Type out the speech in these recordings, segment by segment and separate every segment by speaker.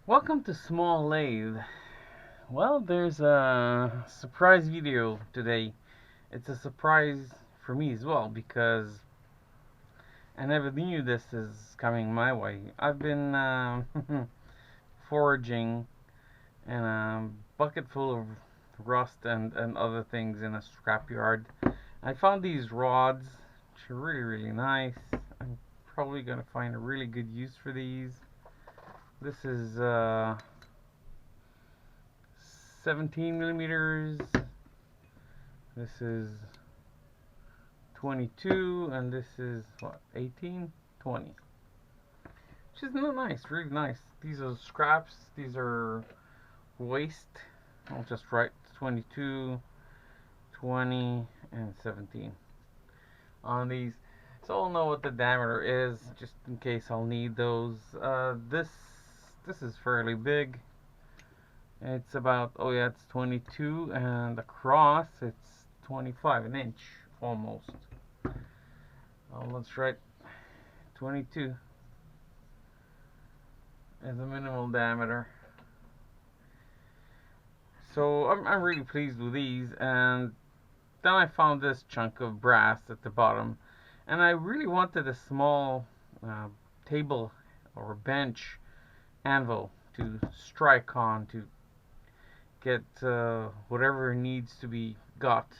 Speaker 1: Welcome to Small Lathe. Well, there's a surprise video today. It's a surprise for me as well because I never knew this is coming my way. I've been foraging in a bucket full of rust and other things in a scrapyard. I found these rods, which are really nice. I'm probably going to find a really good use for these. This is 17 millimeters. This is 22, and this is what, 18, 20. Which is not nice, really nice. These are scraps. These are waste. I'll just write 22, 20, and 17 on these. So I'll know what the diameter is, just in case I'll need those. This is fairly big. It's about, oh yeah, it's 22, and across it's 25, an inch almost. Let's write 22 as a minimal diameter. So I'm really pleased with these, and then I found this chunk of brass at the bottom, and I really wanted a small table or bench anvil to strike on to get whatever needs to be got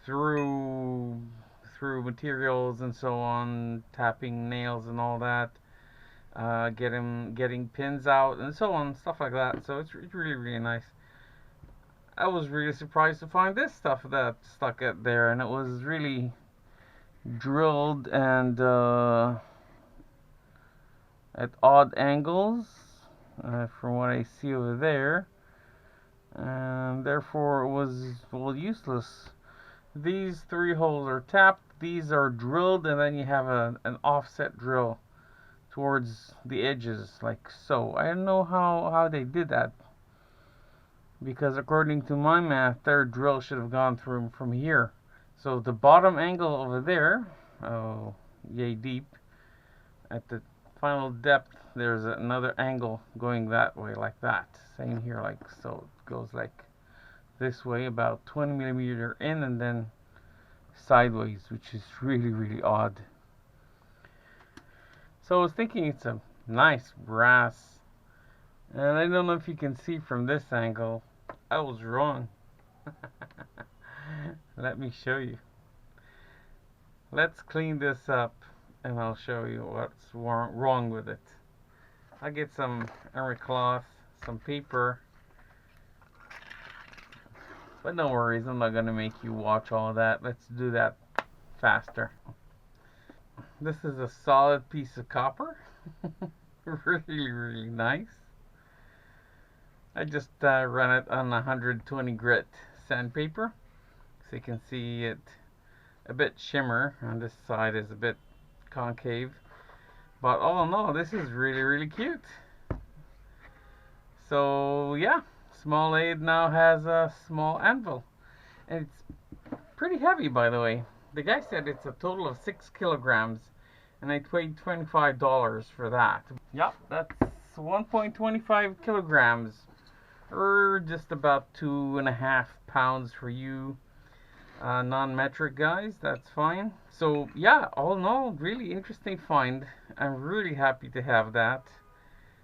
Speaker 1: through materials and so on, tapping nails and all that, getting pins out and so on, stuff like that. So it's really nice. I was really surprised to find this stuff that stuck at there, and it was really drilled and at odd angles, from what I see over there, and therefore it was, well, useless. These three holes are tapped, these are drilled, and then you have an offset drill towards the edges, like so. I don't know how they did that, because according to my math, their drill should have gone through from here. So the bottom angle over there, oh, yay deep, at the final depth, there's another angle going that way, like that. Same here, like so. It goes like this way, about 20 millimeter in, and then sideways, which is really odd. So I was thinking it's a nice brass, and I don't know if you can see from this angle. I was wrong. Let me show you. Let's clean this up, and I'll show you what's wrong with it. I'll get some emery cloth, some paper, but no worries, I'm not going to make you watch all of that. Let's do that faster. This is a solid piece of copper. Really nice. I just run it on 120 grit sandpaper, so you can see it a bit shimmer. On this side is a bit concave, but all in all, this is really cute. So yeah, Small Lathe now has a small anvil, and it's pretty heavy, by the way. The guy said it's a total of 6 kilograms, and I paid $25 for that. Yep, that's 1.25 kilograms, or just about 2.5 pounds for you non-metric guys. That's fine. So yeah, all in all, really interesting find. I'm really happy to have that.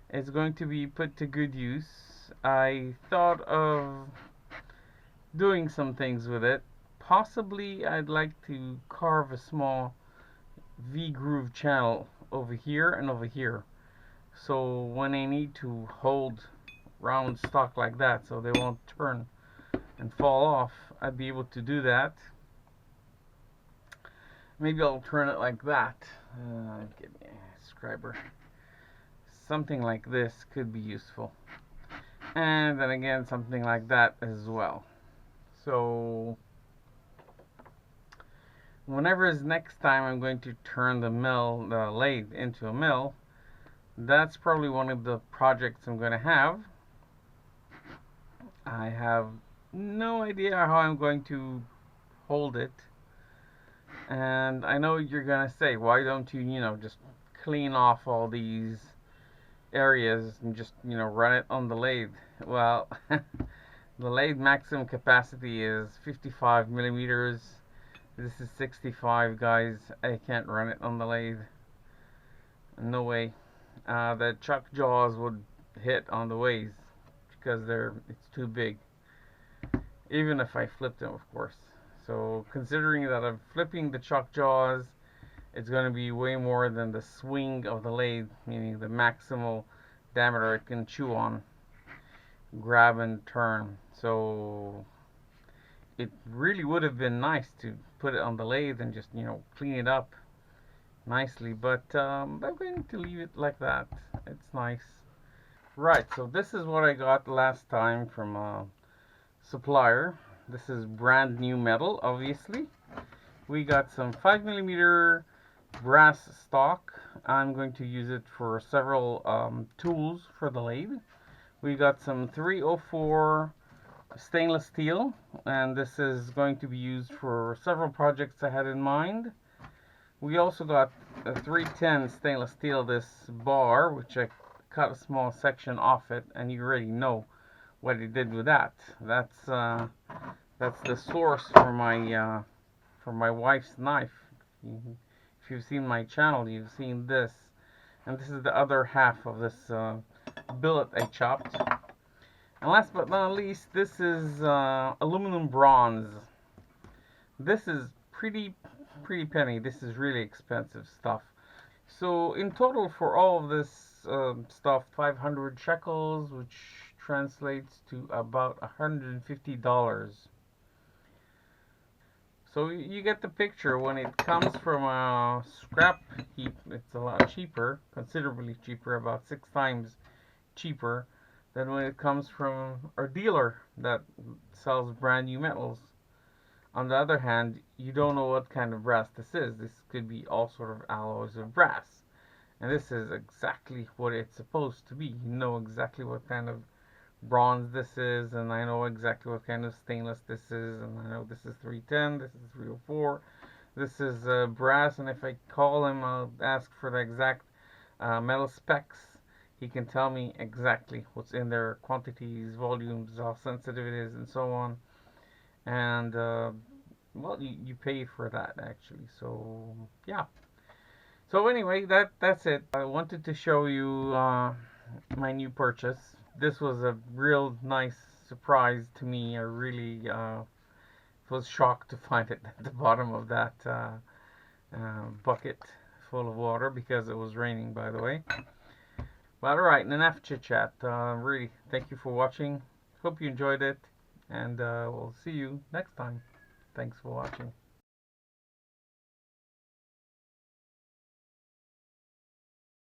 Speaker 1: It's going to be put to good use. I thought of doing some things with it. Possibly I'd like to carve a small V-groove channel over here and over here, so when I need to hold round stock like that so they won't turn and fall off, I'd be able to do that. Maybe I'll turn it like that. Give me a scriber. Something like this could be useful, and then again something like that as well. So whenever is next time I'm going to turn the lathe into a mill, that's probably one of the projects I'm going to have. I have no idea how I'm going to hold it, and I know you're going to say, why don't you, just clean off all these areas and just run it on the lathe. Well, the lathe maximum capacity is 55 millimeters. This is 65, guys. I can't run it on the lathe. No way. The chuck jaws would hit on the ways because it's too big. Even if I flipped them, of course. So considering that I'm flipping the chuck jaws, it's going to be way more than the swing of the lathe, meaning the maximal diameter it can chew on, grab and turn. So it really would have been nice to put it on the lathe and just clean it up nicely, but I'm going to leave it like that. It's nice. Right, so this is what I got last time from a supplier. This is brand new metal, obviously. We got some 5 millimeter brass stock. I'm going to use it for several tools for the lathe. We got some 304 stainless steel, and this is going to be used for several projects I had in mind. We also got a 310 stainless steel, this bar, which I cut a small section off it, and you already know what I did with that. That's the source for my wife's knife. If you've seen my channel, you've seen this, and this is the other half of this billet I chopped. And last but not least, this is aluminum bronze. This is pretty penny. This is really expensive stuff. So in total for all of this stuff, 500 shekels, which translates to about $150. So you get the picture. When it comes from a scrap heap, it's a lot cheaper, considerably cheaper, about 6 times cheaper than when it comes from a dealer that sells brand new metals. On the other hand, you don't know what kind of brass this is. This could be all sort of alloys of brass. And this is exactly what it's supposed to be. You know exactly what kind of bronze this is, and I know exactly what kind of stainless this is, and I know this is 310, this is 304, this is brass, and if I call him, I'll ask for the exact metal specs. He can tell me exactly what's in there, quantities, volumes, how sensitive it is, and so on. And well, you pay for that actually. So yeah. So anyway, that's it. I wanted to show you my new purchase. This was a real nice surprise to me. I really was shocked to find it at the bottom of that bucket full of water because it was raining, by the way. But alright, enough chit chat. Really, thank you for watching. Hope you enjoyed it, and we'll see you next time. Thanks for watching.